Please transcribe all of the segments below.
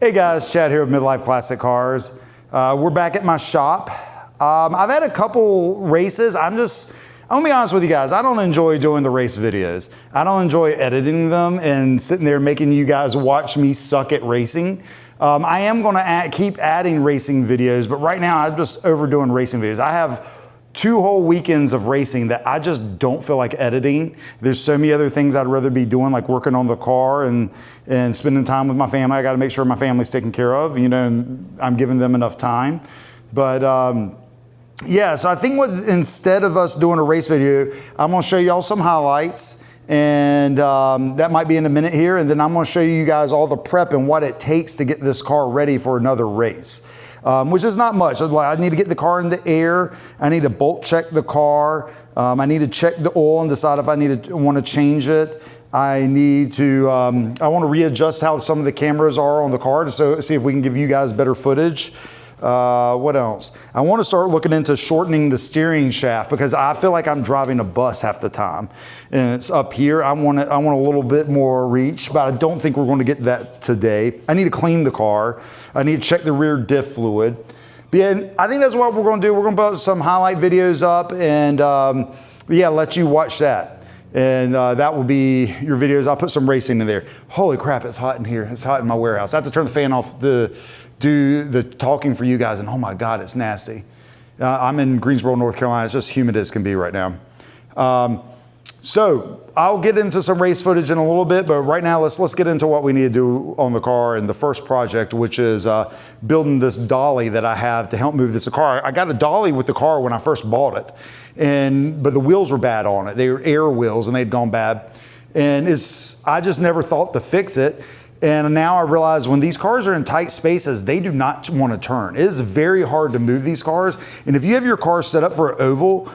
Hey guys, Chad here with Midlife Classic Cars. We're back at my shop. I've had a couple races. I'm gonna be honest with you guys, I don't enjoy doing the race videos. I don't enjoy editing them and sitting there making you guys watch me suck at racing. I am gonna keep adding racing videos, but right now I'm just overdoing racing videos. I have 2 whole weekends of racing that I just don't feel like editing. There's so many other things I'd rather be doing, like working on the car and spending time with my family. I gotta make sure my family's taken care of, you know, and I'm giving them enough time. But yeah, so I think instead of us doing a race video, I'm gonna show y'all some highlights, and that might be in a minute here, and then I'm gonna show you guys all the prep and what it takes to get this car ready for another race. Which is not much. I need to get the car in the air. I need to bolt check the car. I need to check the oil and decide if I want to change it. I need to, I want to readjust how some of the cameras are on the car to see if we can give you guys better footage. What else? I want to start looking into shortening the steering shaft because I feel like I'm driving a bus half the time. And it's up here. I want a little bit more reach, but I don't think we're going to get that today. I need to clean the car. I need to check the rear diff fluid. But yeah, I think that's what we're going to do. We're going to put some highlight videos up and yeah, let you watch that. And that will be your videos. I'll put some racing in there. Holy crap, it's hot in here. It's hot in my warehouse. I have to turn the fan off to do the talking for you guys, and oh my God, it's nasty. I'm in Greensboro, North Carolina. It's just humid as can be right now. So I'll get into some race footage in a little bit, but right now let's get into what we need to do on the car and the first project, which is building this dolly that I have to help move this car. I got a dolly with the car when I first bought it, but the wheels were bad on it. They were air wheels and they'd gone bad. And I just never thought to fix it. And now I realize when these cars are in tight spaces, they do not want to turn. It is very hard to move these cars. And if you have your car set up for an oval,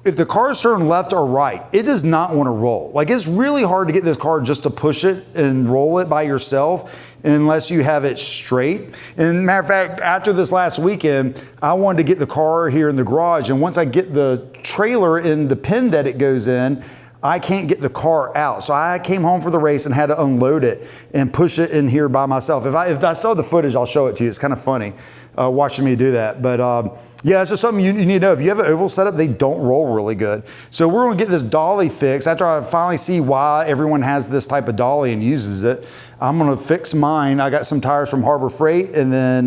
if the cars turn left or right, it does not want to roll. Like, it's really hard to get this car just to push it and roll it by yourself unless you have it straight. And matter of fact, after this last weekend, I wanted to get the car here in the garage. And once I get the trailer in the pin that it goes in, I can't get the car out. So I came home for the race and had to unload it and push it in here by myself. If I saw the footage, I'll show it to you. It's kind of funny watching me do that. But yeah, it's just something you need to know. If you have an oval setup, they don't roll really good. So we're gonna get this dolly fixed. After I finally see why everyone has this type of dolly and uses it, I'm gonna fix mine. I up some tires from Harbor Freight, and then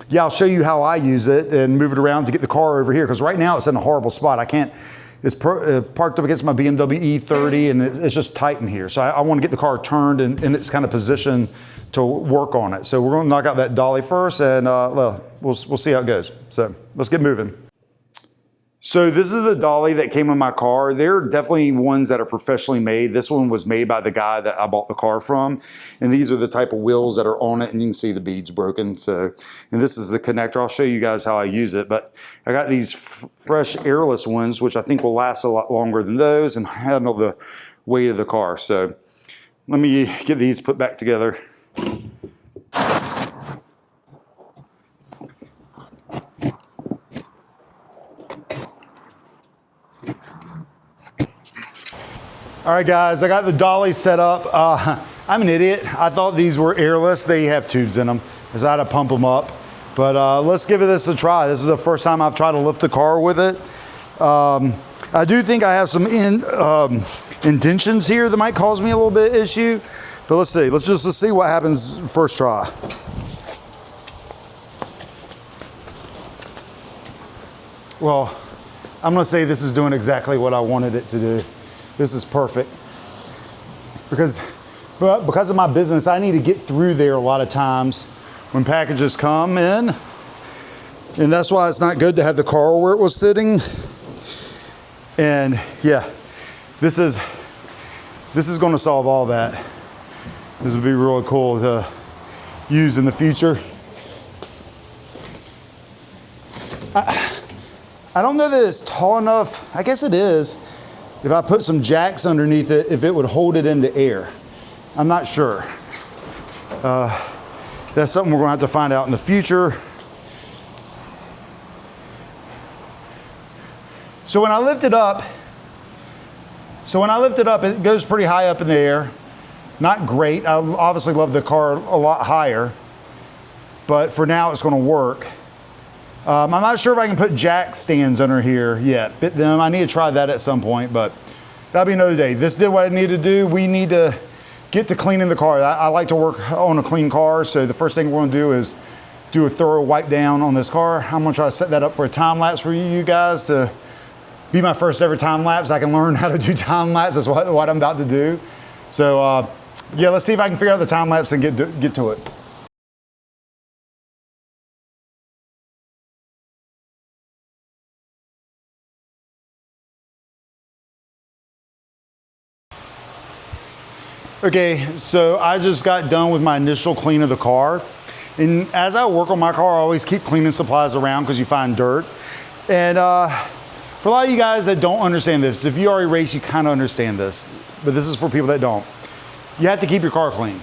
yeah, I'll show you how I use it and move it around to get the car over here. Because right now it's in a horrible spot. I can't. It's parked up against my BMW E30 and it's just tight in here. So I want to get the car turned and it's kind of positioned to work on it. So we're going to knock out that dolly first and we'll see how it goes. So let's get moving. So this is the dolly that came in my car. There are definitely ones that are professionally made. This one was made by the guy that I bought the car from. And these are the type of wheels that are on it, and you can see the beads broken. So, and this is the connector. I'll show you guys how I use it, but I got these fresh airless ones, which I think will last a lot longer than those and handle the weight of the car. So let me get these put back together. All right, guys, I got the dolly set up. I'm an idiot. I thought these were airless. They have tubes in them, so I had to pump them up. But let's give this a try. This is the first time I've tried to lift the car with it. I do think I have some indentions here that might cause me a little bit of issue. But let's see. Let's see what happens first try. Well, I'm gonna say this is doing exactly what I wanted it to do. This is perfect. Because of my business, I need to get through there a lot of times when packages come in. And that's why it's not good to have the car where it was sitting. And yeah, this is gonna solve all that. This would be really cool to use in the future. I don't know that it's tall enough. I guess it is. If I put some jacks underneath it, if it would hold it in the air. I'm not sure. That's something we're gonna have to find out in the future. So when I lift it up, it goes pretty high up in the air. Not great. I obviously love the car a lot higher. but for now it's gonna work. I'm not sure if I can put jack stands under here yet, fit them. I need to try that at some point, but that'll be another day. This did what I need to do. We need to get to cleaning the car. I like to work on a clean car, so the first thing we're gonna do is do a thorough wipe down on this car. I'm gonna try to set that up for a time lapse for you guys to be my first ever time lapse. I can learn how to do time lapse. That's what I'm about to do. So yeah, let's see if I can figure out the time lapse and get to it. Okay, so I just got done with my initial clean of the car. And as I work on my car, I always keep cleaning supplies around because you find dirt. And for a lot of you guys that don't understand this, if you already race, you kind of understand this. But this is for people that don't. You have to keep your car clean.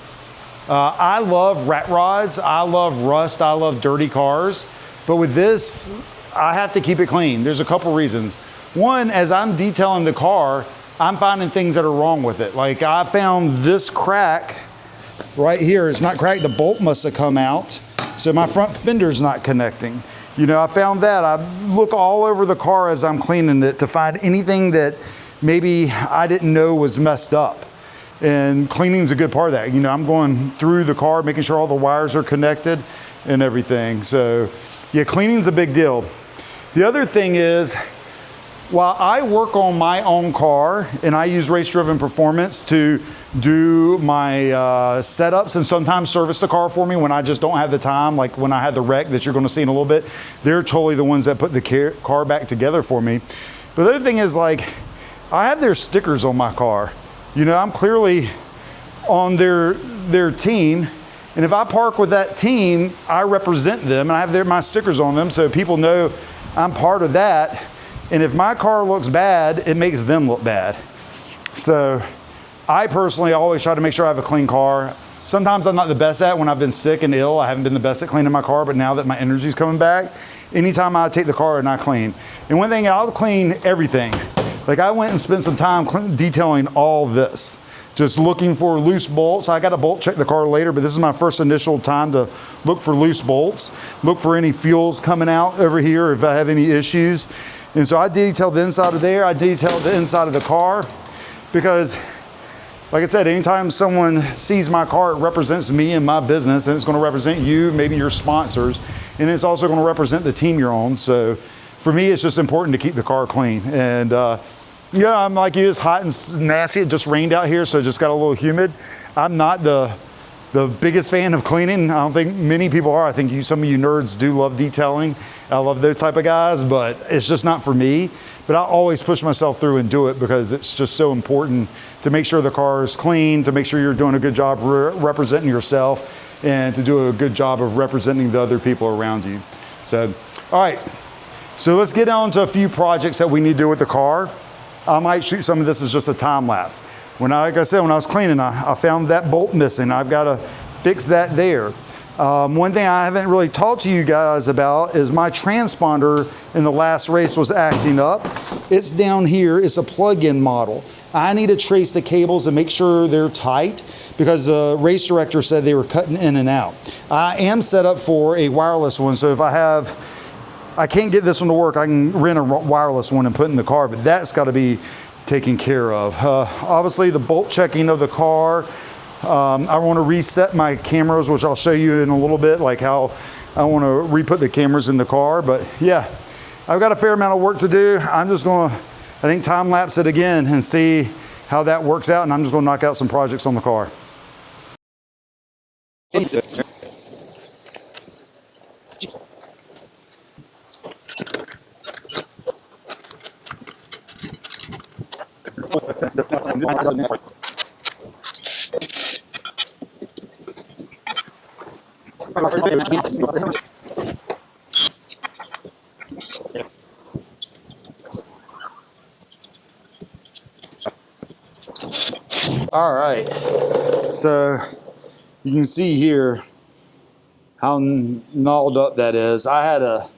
I love rat rods, I love rust, I love dirty cars. But with this, I have to keep it clean. There's a couple reasons. One, as I'm detailing the car, I'm finding things that are wrong with it. Like I found this crack right here. It's not cracked, the bolt must have come out. So my front fender's not connecting. You know, I found that. I look all over the car as I'm cleaning it to find anything that maybe I didn't know was messed up. And cleaning's a good part of that. You know, I'm going through the car, making sure all the wires are connected and everything. So yeah, cleaning's a big deal. The other thing is, while I work on my own car and I use Race Driven Performance to do my setups and sometimes service the car for me when I just don't have the time, like when I had the wreck that you're gonna see in a little bit, they're totally the ones that put the car back together for me. But the other thing is, like, I have their stickers on my car. You know, I'm clearly on their team, and if I park with that team, I represent them and I have my stickers on them so people know I'm part of that. And if my car looks bad, it makes them look bad. So I personally always try to make sure I have a clean car. Sometimes I'm not the best at when I've been sick and ill. I haven't been the best at cleaning my car, but now that my energy's coming back, anytime I take the car and I clean. And one thing, I'll clean everything. Like I went and spent some time detailing all this, just looking for loose bolts. I got to bolt check the car later, but this is my first initial time to look for loose bolts, look for any fuels coming out over here if I have any issues. And so I detailed the inside of there, I detailed the inside of the car, because like I said, anytime someone sees my car, it represents me and my business, and it's gonna represent you, maybe your sponsors, and it's also gonna represent the team you're on. So for me, it's just important to keep the car clean. And yeah, I'm like you, it's hot and nasty. It just rained out here, so it just got a little humid. I'm not the biggest fan of cleaning. I don't think many people are. I think some of you nerds do love detailing. I love those type of guys, but it's just not for me. But I always push myself through and do it because it's just so important to make sure the car is clean, to make sure you're doing a good job representing yourself, and to do a good job of representing the other people around you. So, all right. So let's get on to a few projects that we need to do with the car. I might shoot some of this as just a time lapse. Like I said, when I was cleaning, I found that bolt missing. I've got to fix that there. One thing I haven't really talked to you guys about is my transponder in the last race was acting up. It's down here. It's a plug-in model. I need to trace the cables and make sure they're tight because the race director said they were cutting in and out. I am set up for a wireless one, so if I can't get this one to work, I can rent a wireless one and put in the car, but that's got to be taken care of. Obviously the bolt checking of the car. I want to reset my cameras, which I'll show you in a little bit, like how I want to re-put the cameras in the car. But yeah, I've got a fair amount of work to do. I'm just going to, I think, time lapse it again and see how that works out. And I'm just going to knock out some projects on the car. All right, so you can see here how gnawed up that is. I had to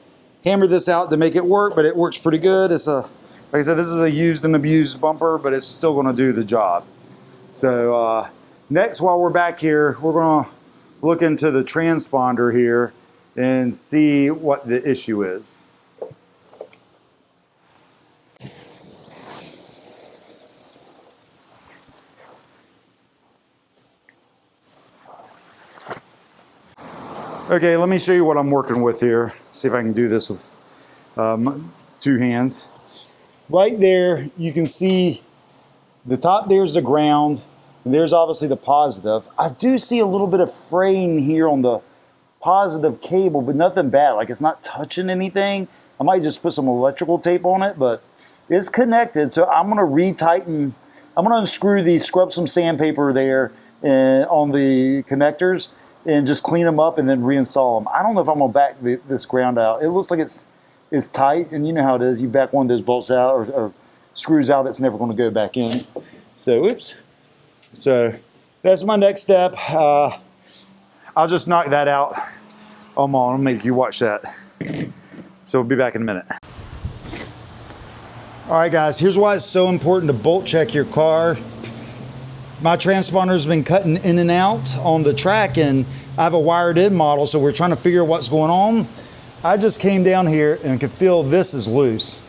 hammer this out to make it work, but it works pretty good. It's like I said, this is a used and abused bumper, but it's still gonna do the job. So next, while we're back here, we're gonna look into the transponder here and see what the issue is. Okay, let me show you what I'm working with here. See if I can do this with two hands. Right there, you can see the top there's the ground, and there's obviously the positive. I do see a little bit of fraying here on the positive cable, but nothing bad. Like it's not touching anything. I might just put some electrical tape on it, but it's connected. So I'm gonna retighten. I'm gonna unscrew these, scrub some sandpaper there and on the connectors, and just clean them up and then reinstall them. I don't know if I'm gonna back this ground out. It looks like it's tight, and you know how it is. You back one of those bolts out or screws out, it's never gonna go back in. So, oops. So that's my next step. I'll just knock that out. I'll make you watch that. So we'll be back in a minute. All right, guys, here's why it's so important to bolt check your car. My transponder's been cutting in and out on the track, and I have a wired in model, so we're trying to figure out what's going on. I just came down here and could feel this is loose.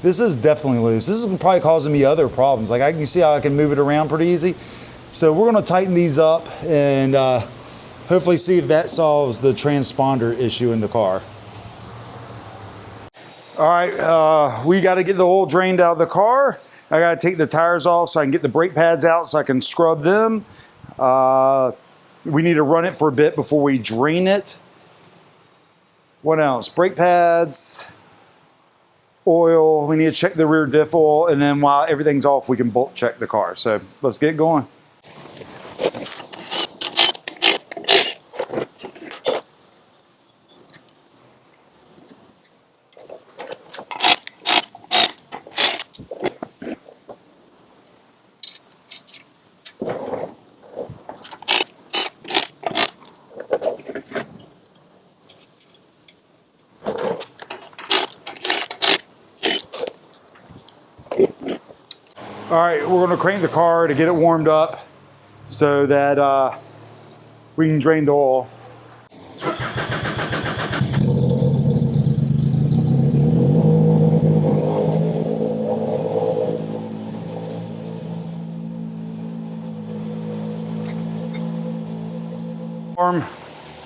This is definitely loose. This is probably causing me other problems. Like you see how I can move it around pretty easy. So we're gonna tighten these up and hopefully see if that solves the transponder issue in the car. All right, we gotta get the oil drained out of the car. I gotta take the tires off so I can get the brake pads out so I can scrub them. We need to run it for a bit before we drain it. What else? Brake pads, oil. We need to check the rear diff oil, and then while everything's off, we can bolt check the car. So let's get going. All right, we're gonna crank the car to get it warmed up so that we can drain the oil.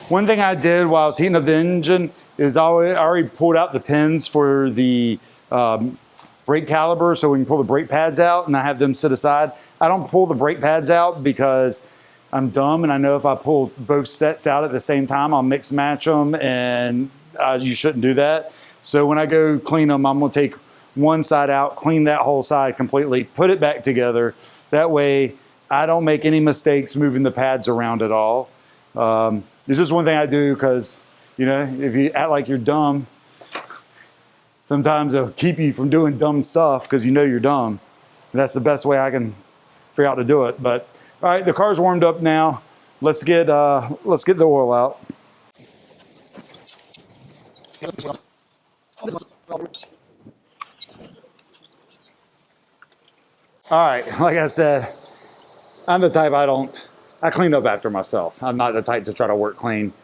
One thing I did while I was heating up the engine is I already pulled out the pins for the brake caliper so we can pull the brake pads out, and I have them sit aside. I don't pull the brake pads out because I'm dumb, and I know if I pull both sets out at the same time, I'll mix match them, and you shouldn't do that. So when I go clean them, I'm gonna take one side out, clean that whole side completely, put it back together. That way I don't make any mistakes moving the pads around at all. It's just one thing I do because, you know, if you act like you're dumb, sometimes it'll keep you from doing dumb stuff because you know you're dumb. And that's the best way I can figure out to do it. But all right, the car's warmed up now. Let's get the oil out. All right, like I said, I'm the type I clean up after myself. I'm not the type to try to work clean.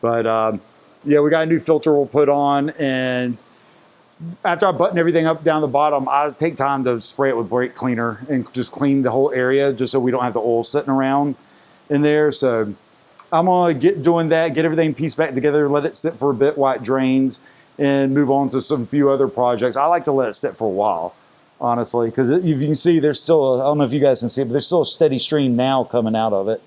But yeah, we got a new filter we'll put on, and after I button everything up down the bottom, I take time to spray it with brake cleaner and just clean the whole area just so we don't have the oil sitting around in there. So I'm gonna get doing that, get everything pieced back together, let it sit for a bit while it drains, and move on to some few other projects. I like to let it sit for a while, honestly, because if you can see, there's still, I don't know if you guys can see it, but there's still a steady stream now coming out of it.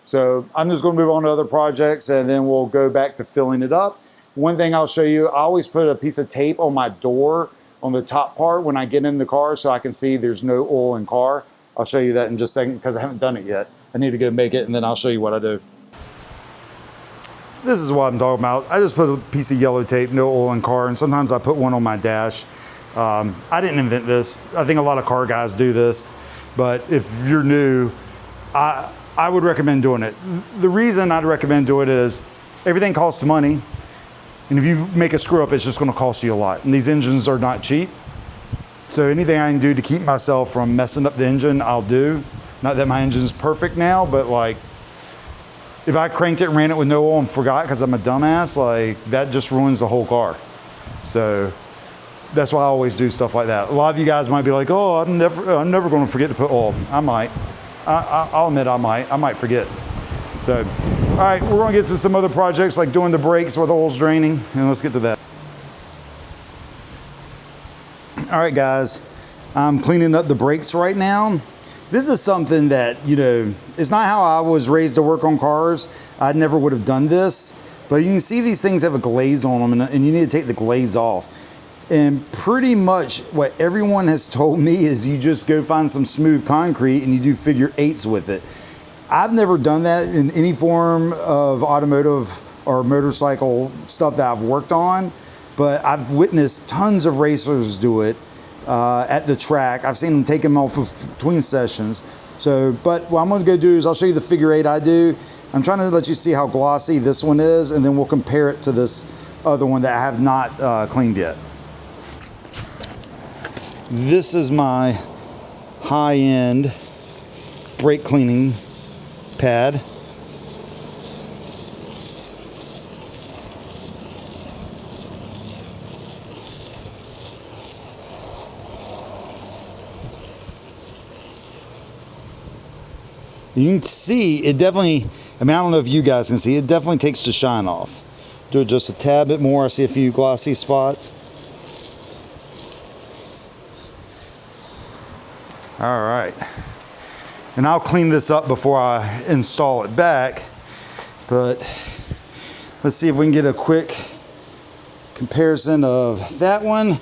So I'm just gonna move on to other projects, and then we'll go back to filling it up. One thing I'll show you, I always put a piece of tape on my door on the top part when I get in the car so I can see there's no oil in car. I'll show you that in just a second because I haven't done it yet. I need to go make it, and then I'll show you what I do. This is what I'm talking about. I just put a piece of yellow tape, no oil in car, and sometimes I put one on my dash. I didn't invent this. I think a lot of car guys do this, but if you're new, I would recommend doing it. The reason I'd recommend doing it is everything costs money. And if you make a screw up, it's just gonna cost you a lot. And these engines are not cheap. So anything I can do to keep myself from messing up the engine, I'll do. Not that my engine's perfect now, but like, if I cranked it and ran it with no oil and forgot because I'm a dumbass, like that just ruins the whole car. So that's why I always do stuff like that. A lot of you guys might be like, oh, I'm never going to forget to put oil. I might. I'll admit I might forget. So, all right, we're going to get to some other projects like doing the brakes where the oil's draining, and let's get to that. All right, guys, I'm cleaning up the brakes right now. This is something that, you know, it's not how I was raised to work on cars. I never would have done this, but you can see these things have a glaze on them, and you need to take the glaze off. And pretty much what everyone has told me is you just go find some smooth concrete and you do figure eights with it. I've never done that in any form of automotive or motorcycle stuff that I've worked on, but I've witnessed tons of racers do it at the track. I've seen them take them off between sessions. So, but what I'm gonna go do is I'll show you the figure eight I do. I'm trying to let you see how glossy this one is, and then we'll compare it to this other one that I have not cleaned yet. This is my high-end brake cleaning pad. You can see it definitely, I mean, I don't know if you guys can see, it definitely takes the shine off. Do it just a tad bit more. I see a few glossy spots. All right, and I'll clean this up before I install it back, but let's see if we can get a quick comparison of that one.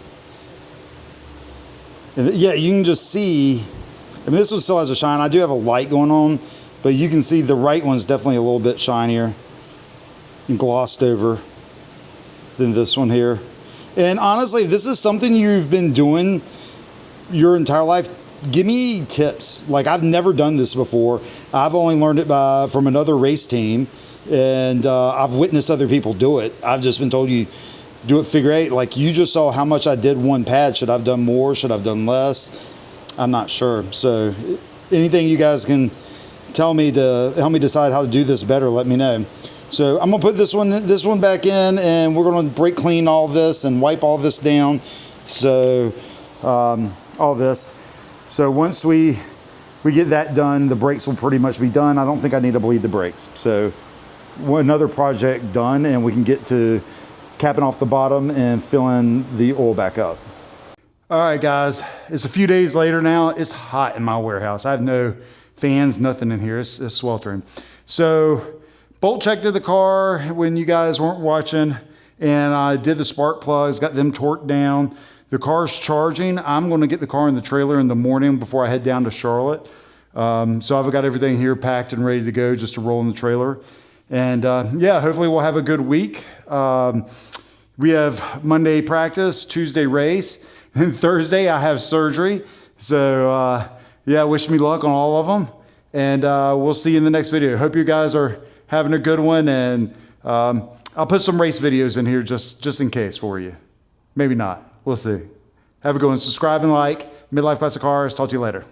And yeah, you can just see, I mean, this one still has a shine. I do have a light going on, but you can see the right one's definitely a little bit shinier and glossed over than this one here. And honestly, if this is something you've been doing your entire life, give me tips. Like, I've never done this before. I've only learned it from another race team, and I've witnessed other people do it. I've just been told you do it figure eight. Like, you just saw how much I did one pad. Should I've done more? Should I've done less? I'm not sure. So anything you guys can tell me to help me decide how to do this better, let me know. So I'm gonna put this one back in, and we're gonna brake clean all this and wipe all this down. So all this. So once we get that done, the brakes will pretty much be done. I don't think I need to bleed the brakes. So another project done, and we can get to capping off the bottom and filling the oil back up. All right, guys, it's a few days later now. It's hot in my warehouse. I have no fans, nothing in here. It's sweltering. So bolt checked the car when you guys weren't watching, and I did the spark plugs, got them torqued down. The car's charging. I'm going to get the car in the trailer in the morning before I head down to Charlotte. So I've got everything here packed and ready to go just to roll in the trailer. And yeah, hopefully we'll have a good week. We have Monday practice, Tuesday race, and Thursday I have surgery. So yeah, wish me luck on all of them. And we'll see you in the next video. Hope you guys are having a good one. And I'll put some race videos in here just in case for you. Maybe not. We'll see. Have a good one. Subscribe and like. Midlife Classic Cars. Talk to you later.